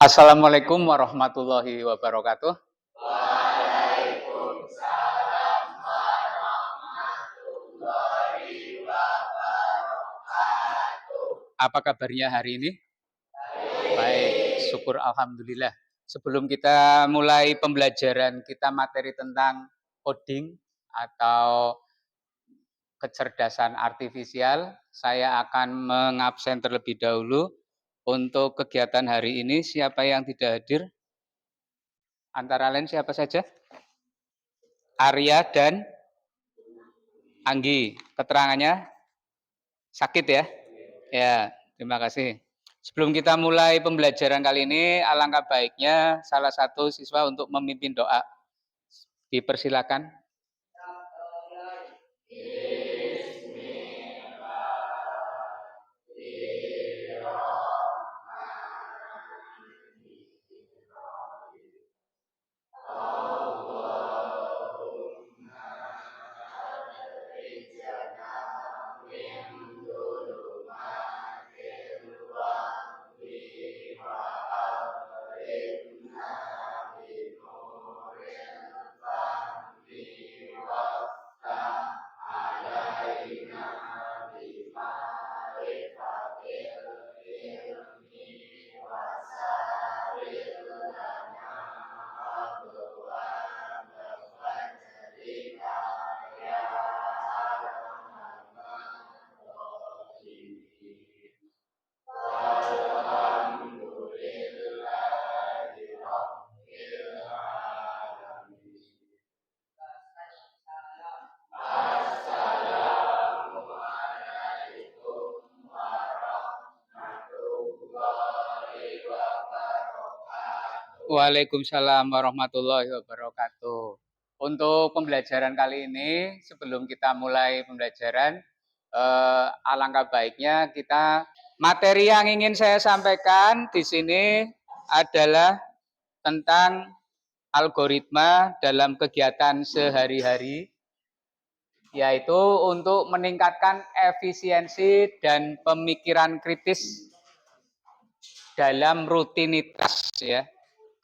Assalamualaikum warahmatullahi wabarakatuh. Apa kabarnya hari ini? Baik, syukur alhamdulillah. Sebelum kita mulai pembelajaran kita materi tentang coding atau kecerdasan artifisial, saya akan mengabsen terlebih dahulu. Untuk kegiatan hari ini, siapa yang tidak hadir? Antara lain siapa saja? Arya dan Anggi. Keterangannya sakit ya? Ya, terima kasih. Sebelum kita mulai pembelajaran kali ini, alangkah baiknya salah satu siswa untuk memimpin doa. Dipersilakan. Waalaikumsalam warahmatullahi wabarakatuh. Untuk pembelajaran kali ini, sebelum kita mulai pembelajaran, alangkah baiknya kita materi yang ingin saya sampaikan di sini adalah tentang algoritma dalam kegiatan sehari-hari, yaitu untuk meningkatkan efisiensi dan pemikiran kritis dalam rutinitas ya.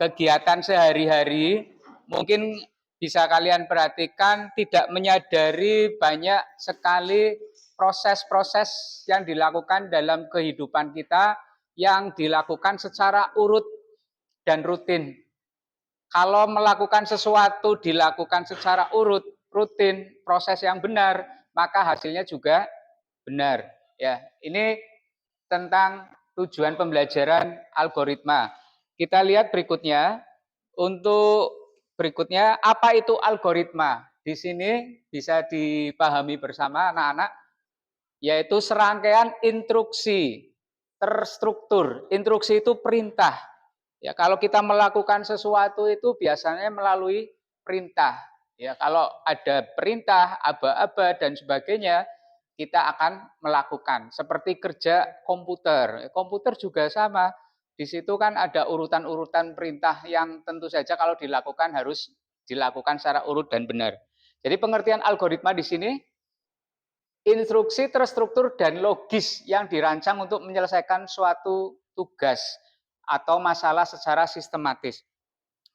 Kegiatan sehari-hari mungkin bisa kalian perhatikan tidak menyadari banyak sekali proses-proses yang dilakukan dalam kehidupan kita yang dilakukan secara urut dan rutin. Kalau melakukan sesuatu dilakukan secara urut, rutin, proses yang benar, maka hasilnya juga benar. Ya, ini tentang tujuan pembelajaran algoritma. Kita lihat berikutnya. Untuk berikutnya, apa itu algoritma? Di sini bisa dipahami bersama anak-anak, yaitu serangkaian instruksi terstruktur. Instruksi itu perintah. Ya, kalau kita melakukan sesuatu itu biasanya melalui perintah. Ya, kalau ada perintah, aba-aba dan sebagainya, kita akan melakukan. Seperti kerja komputer. Komputer juga sama. Di situ kan ada urutan-urutan perintah yang tentu saja kalau dilakukan harus dilakukan secara urut dan benar. Jadi pengertian algoritma di sini instruksi terstruktur dan logis yang dirancang untuk menyelesaikan suatu tugas atau masalah secara sistematis.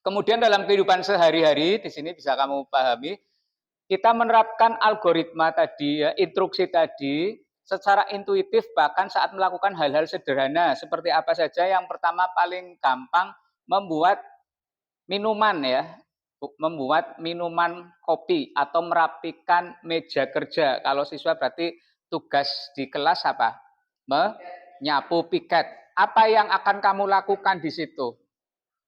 Kemudian dalam kehidupan sehari-hari, di sini bisa kamu pahami, kita menerapkan algoritma tadi, ya, instruksi tadi, secara intuitif bahkan saat melakukan hal-hal sederhana. Seperti apa saja? Yang pertama paling gampang, membuat minuman ya. Membuat minuman kopi atau merapikan meja kerja. Kalau siswa berarti tugas di kelas apa? Menyapu piket. Apa yang akan kamu lakukan di situ?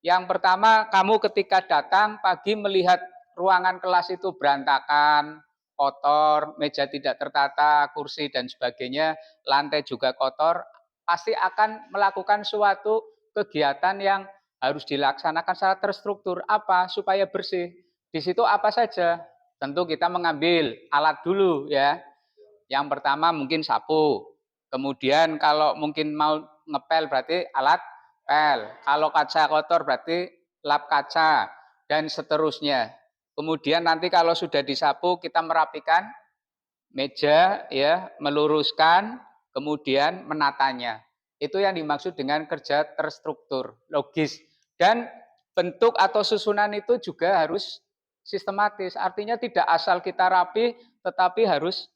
Yang pertama, kamu ketika datang pagi melihat ruangan kelas itu berantakan, kotor, meja tidak tertata, kursi dan sebagainya, lantai juga kotor, pasti akan melakukan suatu kegiatan yang harus dilaksanakan secara terstruktur. Apa? Supaya bersih. Di situ apa saja? Tentu kita mengambil alat dulu ya. Yang pertama mungkin sapu. Kemudian kalau mungkin mau ngepel berarti alat pel. Kalau kaca kotor berarti lap kaca dan seterusnya. Kemudian nanti kalau sudah disapu kita merapikan meja ya, meluruskan, kemudian menatanya. Itu yang dimaksud dengan kerja terstruktur, logis. Dan bentuk atau susunan itu juga harus sistematis. Artinya tidak asal kita rapi, tetapi harus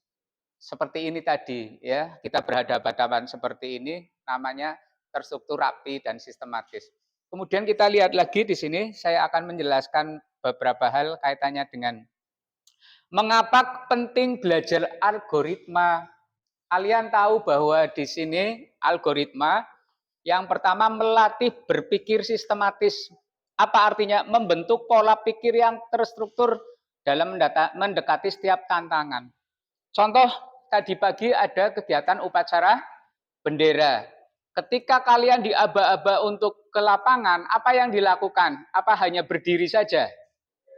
seperti ini tadi, ya. Kita berhadapan-hadapan seperti ini, namanya terstruktur, rapi, dan sistematis. Kemudian kita lihat lagi di sini, saya akan menjelaskan beberapa hal kaitannya dengan mengapa penting belajar algoritma. Kalian tahu bahwa di sini algoritma yang pertama melatih berpikir sistematis. Apa artinya? Membentuk pola pikir yang terstruktur dalam mendekati setiap tantangan. Contoh, tadi pagi ada kegiatan upacara bendera. Ketika kalian diaba-aba untuk ke lapangan, apa yang dilakukan? Apa hanya berdiri saja?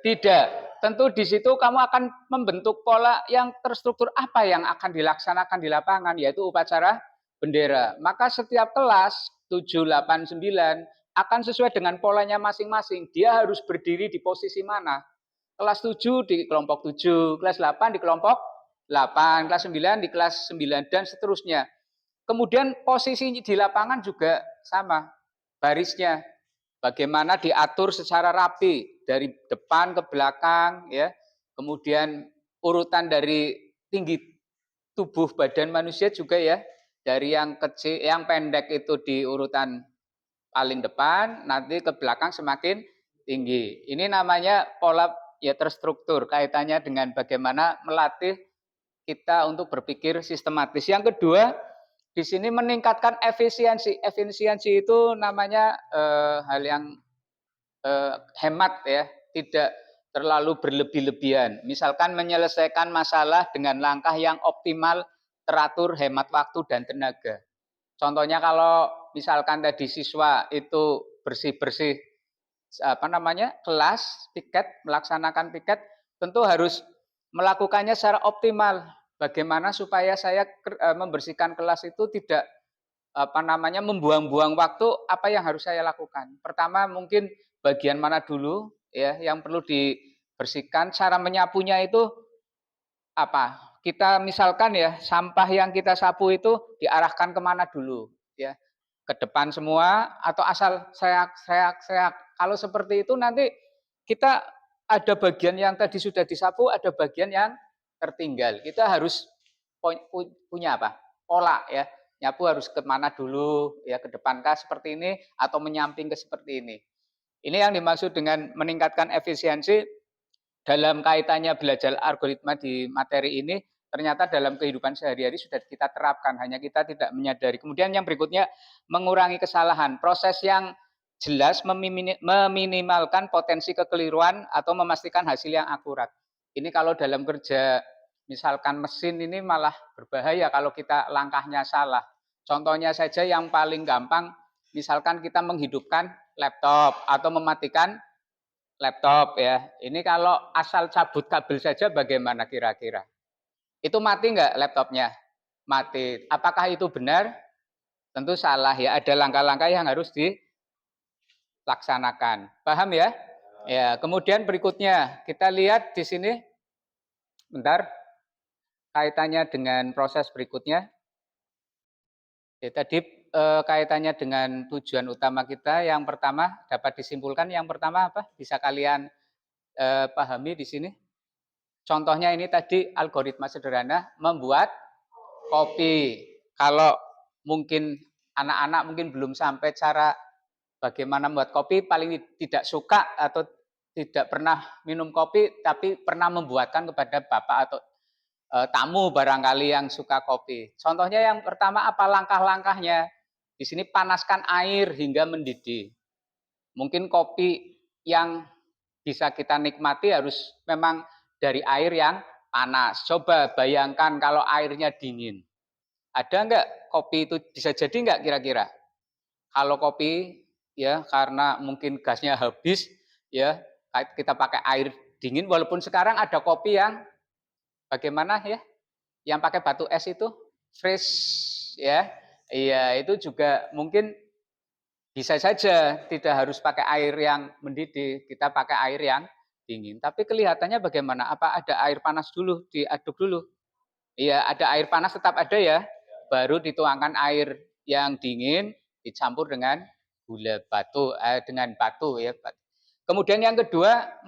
Tidak. Tentu di situ kamu akan membentuk pola yang terstruktur apa yang akan dilaksanakan di lapangan, yaitu upacara bendera. Maka setiap kelas 7, 8, 9 akan sesuai dengan polanya masing-masing. Dia harus berdiri di posisi mana. Kelas 7 di kelompok 7, kelas 8 di kelompok 8, kelas 9 di kelas 9, dan seterusnya. Kemudian posisi di lapangan juga sama, barisnya. Bagaimana diatur secara rapi dari depan ke belakang, ya. Kemudian urutan dari tinggi tubuh badan manusia juga, ya. Dari yang kecil, yang pendek itu di urutan paling depan, nanti ke belakang semakin tinggi. Ini namanya pola ya terstruktur, kaitannya dengan bagaimana melatih kita untuk berpikir sistematis. Yang kedua, di sini meningkatkan efisiensi. Efisiensi itu namanya hal yang hemat, ya, tidak terlalu berlebih-lebihan. Misalkan menyelesaikan masalah dengan langkah yang optimal, teratur, hemat waktu dan tenaga. Contohnya kalau misalkan tadi siswa itu bersih-bersih kelas, piket, melaksanakan piket, tentu harus melakukannya secara optimal. Bagaimana supaya saya membersihkan kelas itu tidak membuang-buang waktu, apa yang harus saya lakukan? Pertama mungkin bagian mana dulu, ya, yang perlu dibersihkan. Cara menyapunya itu apa? Kita misalkan, ya, sampah yang kita sapu itu diarahkan kemana dulu, ya, ke depan semua atau asal seak. Kalau seperti itu nanti kita ada bagian yang tadi sudah disapu, ada bagian yang tertinggal. Kita harus punya apa? Pola, ya. Nyapu harus kemana dulu, ya, ke depankah seperti ini atau menyamping ke seperti ini. Ini yang dimaksud dengan meningkatkan efisiensi dalam kaitannya belajar algoritma di materi ini. Ternyata dalam kehidupan sehari-hari sudah kita terapkan, hanya kita tidak menyadari. Kemudian yang berikutnya, mengurangi kesalahan. Proses yang jelas meminimalkan potensi kekeliruan atau memastikan hasil yang akurat. Ini kalau dalam kerja misalkan mesin ini malah berbahaya kalau kita langkahnya salah. Contohnya saja yang paling gampang, misalkan kita menghidupkan laptop atau mematikan laptop, ya. Ini kalau asal cabut kabel saja bagaimana kira-kira? Itu mati nggak laptopnya? Mati. Apakah itu benar? Tentu salah, ya. Ada langkah-langkah yang harus dilaksanakan. Paham, ya? Ya, kemudian berikutnya kita lihat di sini. Bentar. Kaitannya dengan proses berikutnya. Ya, tadi kaitannya dengan tujuan utama kita. Yang pertama dapat disimpulkan, yang pertama apa? Bisa kalian pahami di sini. Contohnya ini tadi algoritma sederhana membuat kopi. Kalau mungkin anak-anak mungkin belum sampai cara bagaimana membuat kopi, paling tidak suka atau tidak pernah minum kopi, tapi pernah membuatkan kepada bapak atau tamu barangkali yang suka kopi. Contohnya yang pertama apa langkah-langkahnya? Di sini panaskan air hingga mendidih. Mungkin kopi yang bisa kita nikmati harus memang dari air yang panas. Coba bayangkan kalau airnya dingin. Ada enggak kopi itu bisa jadi enggak kira-kira? Kalau kopi, ya, karena mungkin gasnya habis, ya, kita pakai air dingin, walaupun sekarang ada kopi yang bagaimana, ya, yang pakai batu es itu fresh, ya. Iya, itu juga mungkin bisa saja tidak harus pakai air yang mendidih, kita pakai air yang dingin. Tapi kelihatannya bagaimana? Apa ada air panas dulu, diaduk dulu? Iya, ada air panas tetap ada, ya. Baru dituangkan air yang dingin dicampur dengan gula batu, dengan batu ya. Kemudian yang kedua,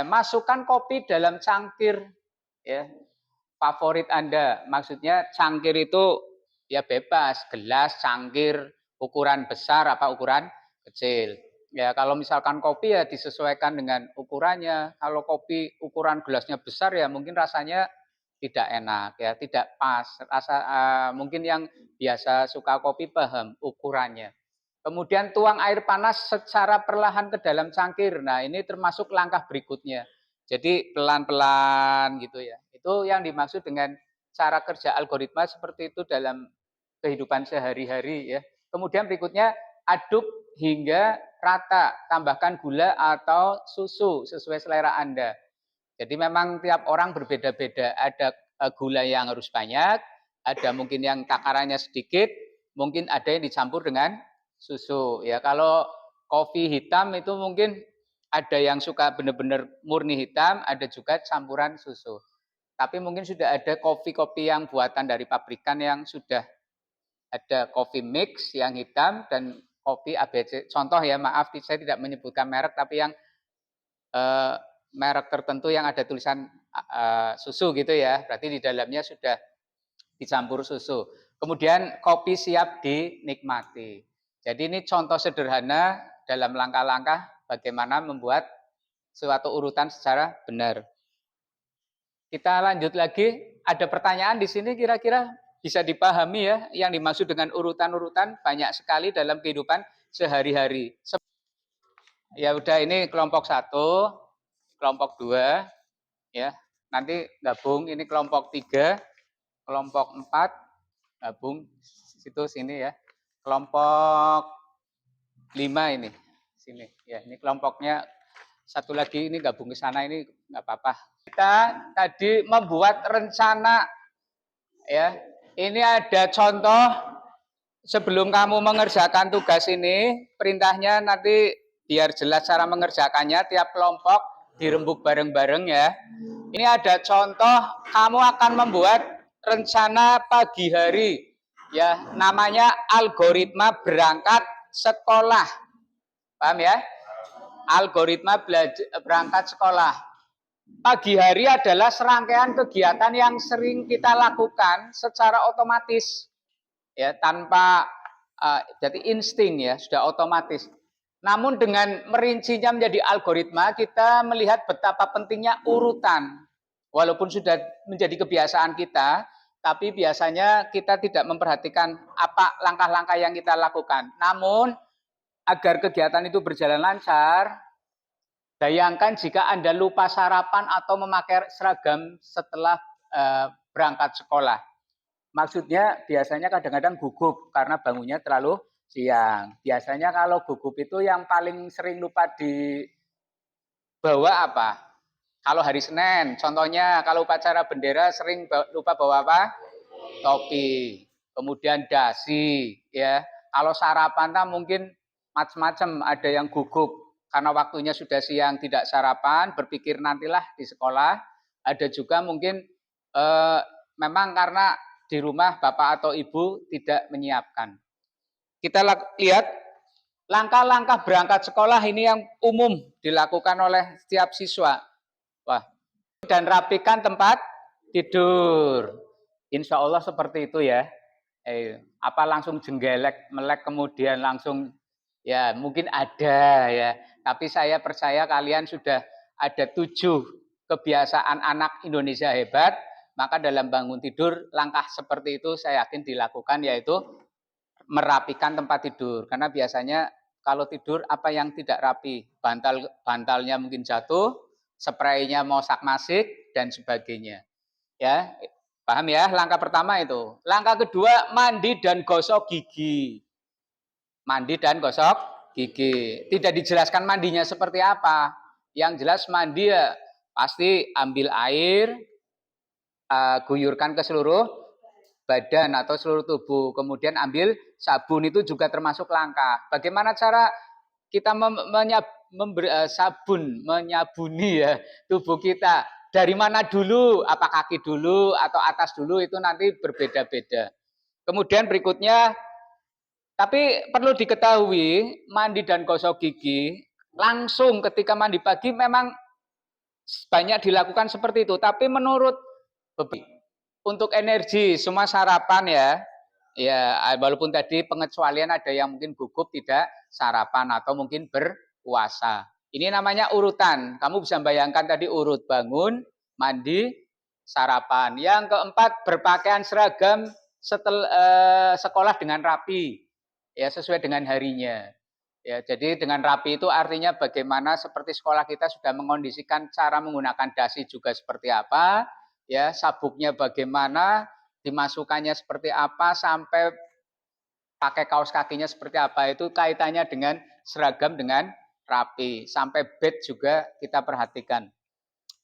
masukkan kopi dalam cangkir ya, favorit Anda. Maksudnya cangkir itu ya bebas, gelas, cangkir, ukuran besar apa ukuran kecil. Ya kalau misalkan kopi ya disesuaikan dengan ukurannya. Kalau kopi ukuran gelasnya besar ya mungkin rasanya tidak enak ya, tidak pas. Mungkin yang biasa suka kopi paham ukurannya. Kemudian tuang air panas secara perlahan ke dalam cangkir. Nah, ini termasuk langkah berikutnya. Jadi pelan-pelan gitu ya. Itu yang dimaksud dengan cara kerja algoritma seperti itu dalam kehidupan sehari-hari ya. Kemudian berikutnya aduk hingga rata, tambahkan gula atau susu sesuai selera Anda. Jadi memang tiap orang berbeda-beda. Ada gula yang harus banyak, ada mungkin yang takarannya sedikit, mungkin ada yang dicampur dengan susu. Ya kalau kopi hitam itu mungkin ada yang suka benar-benar murni hitam, ada juga campuran susu. Tapi mungkin sudah ada kopi-kopi yang buatan dari pabrikan yang sudah ada coffee mix yang hitam dan kopi ABC. Contoh ya, maaf saya tidak menyebutkan merek, tapi yang merek tertentu yang ada tulisan susu gitu ya, berarti di dalamnya sudah dicampur susu. Kemudian kopi siap dinikmati. Jadi ini contoh sederhana dalam langkah-langkah bagaimana membuat suatu urutan secara benar. Kita lanjut lagi, ada pertanyaan di sini kira-kira bisa dipahami ya, yang dimaksud dengan urutan-urutan banyak sekali dalam kehidupan sehari-hari. Ya udah, ini kelompok 1, kelompok 2, ya. Nanti gabung, ini kelompok 3, kelompok 4, gabung situ sini ya. Kelompok 5 ini, sini. Ya, ini kelompoknya satu lagi ini gabung ke sana, ini nggak apa-apa. Kita tadi membuat rencana ya. Ini ada contoh sebelum kamu mengerjakan tugas ini, perintahnya nanti biar jelas cara mengerjakannya, tiap kelompok dirembuk bareng-bareng ya. Ini ada contoh, kamu akan membuat rencana pagi hari ya, namanya algoritma berangkat sekolah. Paham ya? Algoritma berangkat sekolah. Pagi hari adalah serangkaian kegiatan yang sering kita lakukan secara otomatis ya, tanpa jadi insting ya, sudah otomatis. Namun dengan merincinya menjadi algoritma, kita melihat betapa pentingnya urutan. Walaupun sudah menjadi kebiasaan kita, tapi biasanya kita tidak memperhatikan apa langkah-langkah yang kita lakukan. Namun agar kegiatan itu berjalan lancar, bayangkan jika Anda lupa sarapan atau memakai seragam setelah berangkat sekolah. Maksudnya biasanya kadang-kadang gugup karena bangunnya terlalu siang. Biasanya kalau gugup itu yang paling sering lupa dibawa apa? Kalau hari Senin, contohnya kalau upacara bendera sering lupa bawa apa? Topi. Kemudian dasi, ya. Kalau sarapan mungkin macam-macam, ada yang gugup karena waktunya sudah siang tidak sarapan, berpikir nantilah di sekolah. Ada juga mungkin memang karena di rumah bapak atau ibu tidak menyiapkan. Kita lihat langkah-langkah berangkat sekolah ini yang umum dilakukan oleh setiap siswa. Wah, dan rapikan tempat tidur. Insya Allah seperti itu ya. Apa langsung jenggelek, melek kemudian langsung ya mungkin ada ya. Tapi saya percaya kalian sudah ada 7 kebiasaan anak Indonesia hebat. Maka dalam bangun tidur langkah seperti itu saya yakin dilakukan, yaitu merapikan tempat tidur. Karena biasanya kalau tidur apa yang tidak rapi, bantalnya mungkin jatuh, spraynya mosak-masik dan sebagainya. Ya, paham ya? Langkah pertama itu. Langkah kedua, mandi dan gosok gigi. Mandi dan gosok gigi. Tidak dijelaskan mandinya seperti apa. Yang jelas mandi ya pasti ambil air, guyurkan ke seluruh badan atau seluruh tubuh. Kemudian ambil sabun, itu juga termasuk langkah. Bagaimana cara kita sabun, menyabuni ya tubuh kita? Dari mana dulu? Apa kaki dulu atau atas dulu? Itu nanti berbeda-beda. Kemudian berikutnya Tapi perlu diketahui, mandi dan gosok gigi langsung ketika mandi pagi memang banyak dilakukan seperti itu. Tapi menurut untuk energi semua sarapan ya, ya walaupun tadi pengecualian ada yang mungkin gugup tidak sarapan atau mungkin berpuasa. Ini namanya urutan. Kamu bisa bayangkan tadi urut bangun, mandi, sarapan. Yang keempat berpakaian seragam sekolah dengan rapi, ya sesuai dengan harinya. Ya, jadi dengan rapi itu artinya bagaimana seperti sekolah kita sudah mengondisikan cara menggunakan dasi juga seperti apa, ya sabuknya bagaimana, dimasukkannya seperti apa, sampai pakai kaos kakinya seperti apa, itu kaitannya dengan seragam dengan rapi. Sampai bed juga kita perhatikan.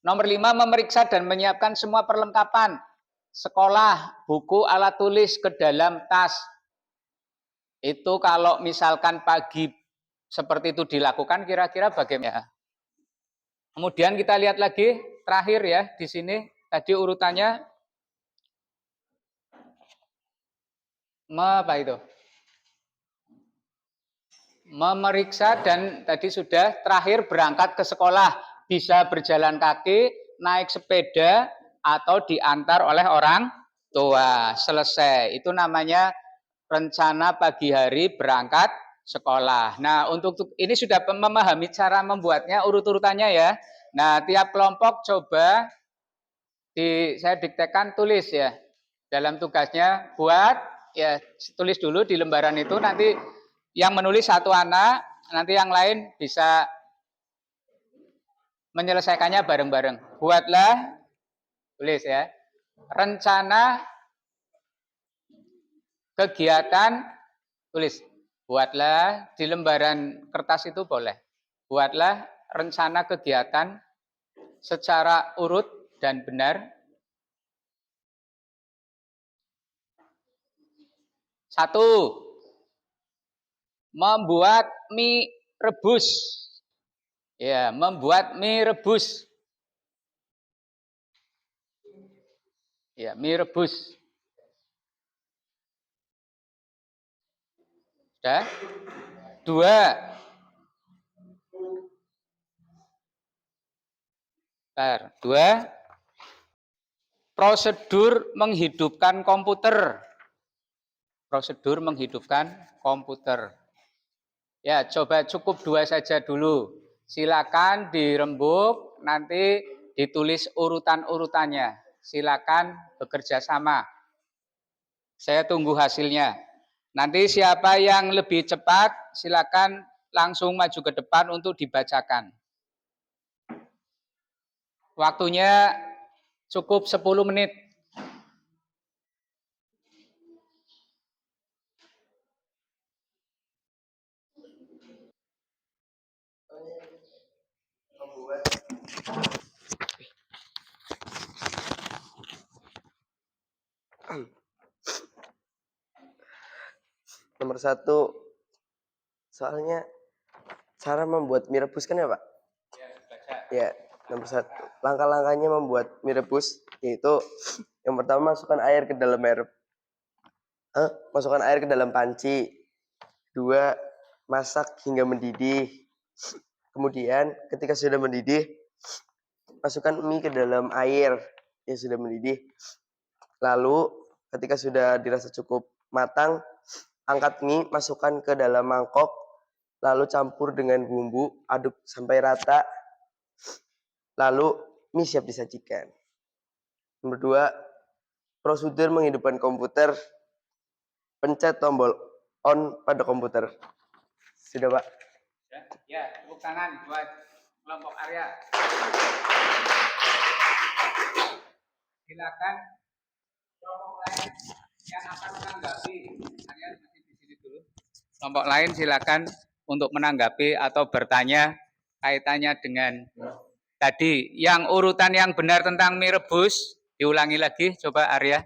Nomor 5, memeriksa dan menyiapkan semua perlengkapan sekolah, buku, alat tulis ke dalam tas. Itu kalau misalkan pagi seperti itu dilakukan, kira-kira bagaimana? Kemudian kita lihat lagi terakhir ya di sini tadi urutannya apa itu? Memeriksa dan tadi sudah terakhir berangkat ke sekolah, bisa berjalan kaki, naik sepeda atau diantar oleh orang tua. Selesai. Itu namanya rencana pagi hari berangkat sekolah. Nah, untuk ini sudah memahami cara membuatnya urut-urutannya ya. Nah, tiap kelompok coba saya diktekan tulis ya. Dalam tugasnya buat ya tulis dulu di lembaran itu, nanti yang menulis satu anak, nanti yang lain bisa menyelesaikannya bareng-bareng. Buatlah tulis ya. Rencana kegiatan tulis. Buatlah di lembaran kertas itu boleh. Buatlah rencana kegiatan secara urut dan benar. 1. Membuat mie rebus. Ya, membuat mie rebus. Ya, mie rebus. Sudah? 2. Prosedur menghidupkan komputer. Prosedur menghidupkan komputer. Ya, coba cukup 2 saja dulu. Silakan dirembuk, nanti ditulis urutan-urutannya. Silakan bekerja sama. Saya tunggu hasilnya. Nanti siapa yang lebih cepat, silakan langsung maju ke depan untuk dibacakan. Waktunya cukup 10 menit. Nomor 1, soalnya cara membuat mie rebus kan ya Pak? Ya, nomor 1. Langkah-langkahnya membuat mie rebus yaitu yang pertama masukkan air ke dalam panci. 2, masak hingga mendidih. Kemudian ketika sudah mendidih, masukkan mie ke dalam air yang sudah mendidih. Lalu ketika sudah dirasa cukup matang, angkat mie, masukkan ke dalam mangkok, lalu campur dengan bumbu, aduk sampai rata, lalu mie siap disajikan. Nomor 2, prosedur menghidupkan komputer, pencet tombol on pada komputer. Sudah Pak? Ya, tepuk tangan buat kelompok Arya. Silakan kelompok lain yang akan menanggapi. Arya masih di sini dulu. Kelompok lain silakan untuk menanggapi atau bertanya kaitannya dengan tadi yang urutan yang benar tentang mie rebus. Diulangi lagi, coba Arya.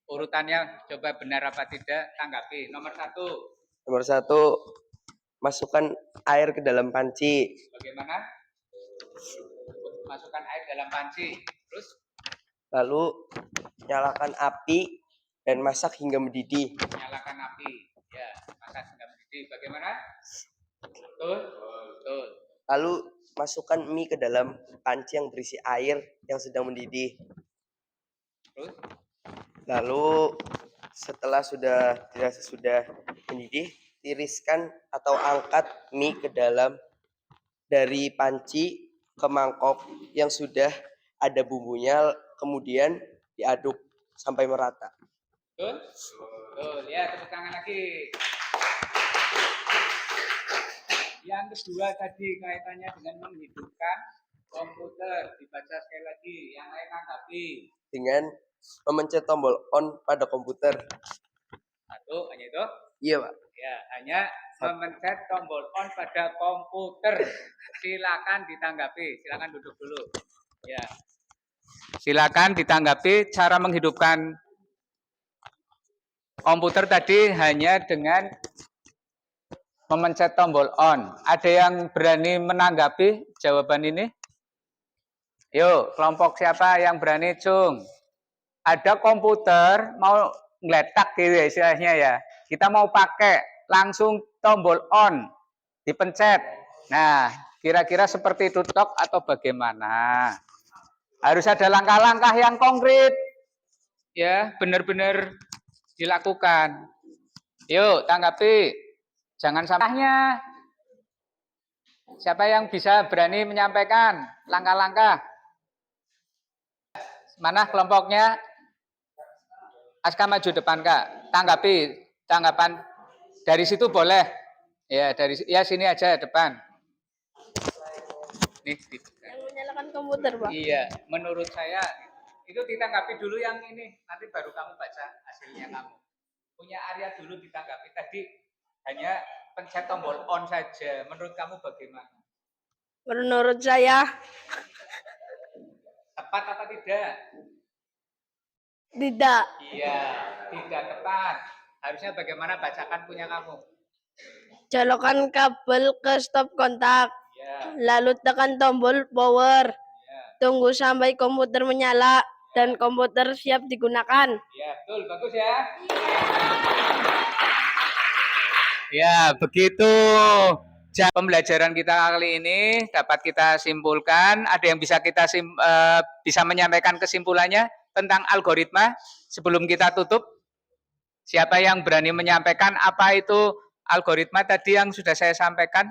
Urutannya coba benar apa tidak, tanggapi. Nomor 1. Nomor 1, masukkan air ke dalam panci. Bagaimana? Masukkan air dalam panci. Terus? Lalu nyalakan api dan masak hingga mendidih. Nyalakan api. Ya, masak hingga mendidih. Bagaimana? Betul? Betul. Lalu masukkan mie ke dalam panci yang berisi air yang sedang mendidih. Terus? Lalu setelah sudah dirasa sudah mendidih, tiriskan atau angkat mie ke dalam dari panci ke mangkok yang sudah ada bumbunya, kemudian diaduk sampai merata. Betul? Betul. Ya, tepuk tangan lagi. Yang kedua tadi kaitannya dengan menghidupkan komputer. Dibaca sekali lagi. Yang lain tanggapi. Dengan memencet tombol on pada komputer. Satu, hanya itu? Iya, Pak. Ya, hanya memencet tombol on pada komputer. Silakan ditanggapi. Silakan duduk dulu. Ya. Silakan ditanggapi cara menghidupkan komputer tadi hanya dengan memencet tombol on. Ada yang berani menanggapi jawaban ini? Yuk, kelompok siapa yang berani, Cung? Ada komputer mau ngeletak gitu ya istilahnya ya. Kita mau pakai langsung tombol on, dipencet. Nah, kira-kira seperti itu tok atau bagaimana? Harus ada langkah-langkah yang konkret. Ya, benar-benar dilakukan. Yuk, tanggapi. Jangan sampainya. Siapa yang bisa berani menyampaikan langkah-langkah? Mana kelompoknya? Aska maju depan, Kak. Tanggapi, tanggapan dari situ boleh. Ya, dari ya sini aja depan. Nih, yang menyalakan komputer, Pak. Iya, menurut saya itu ditanggapi dulu yang ini, nanti baru kamu baca hasilnya kamu. Punya Arya dulu ditanggapi tadi hanya pencet tombol on saja. Menurut kamu bagaimana? Menurut saya Tepat apa tidak? tidak. Iya, tidak tepat. Harusnya bagaimana bacakan punya kamu? Colokan kabel ke stop kontak. Ya, Lalu tekan tombol power. ya. Tunggu sampai komputer menyala dan komputer siap digunakan. Ya, betul, bagus ya. Ya, begitu. Pembelajaran kita kali ini dapat kita simpulkan. Ada yang bisa kita bisa menyampaikan kesimpulannya tentang algoritma sebelum kita tutup? Siapa yang berani menyampaikan apa itu algoritma tadi yang sudah saya sampaikan?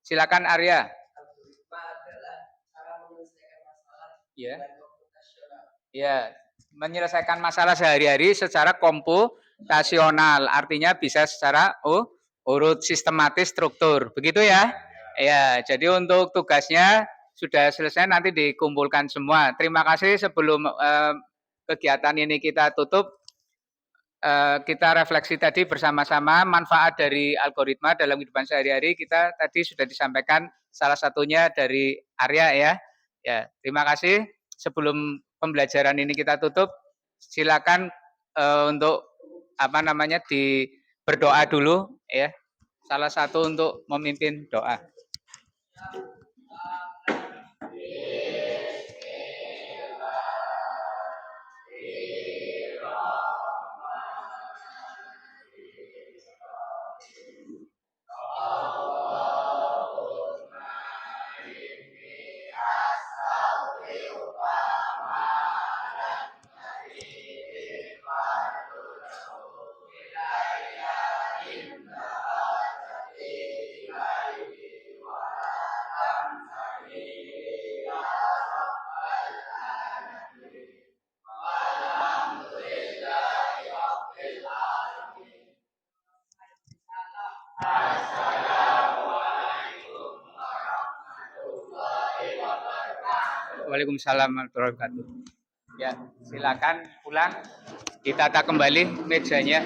Silakan Arya. Algoritma adalah cara menyelesaikan masalah dengan komputasional. Ya, menyelesaikan masalah sehari-hari secara komputasional. Artinya bisa secara urut sistematis struktur. Begitu ya? Ya, jadi untuk tugasnya sudah selesai, nanti dikumpulkan semua. Terima kasih. Sebelum kegiatan ini kita tutup, kita refleksi tadi bersama-sama manfaat dari algoritma dalam kehidupan sehari-hari. Kita tadi sudah disampaikan salah satunya dari Arya ya. Ya, terima kasih. Sebelum pembelajaran ini kita tutup, silakan untuk berdoa dulu ya. Salah satu untuk memimpin doa. Waalaikumsalam warahmatullahi wabarakatuh. Ya, silakan pulang. Ditata kembali mejanya.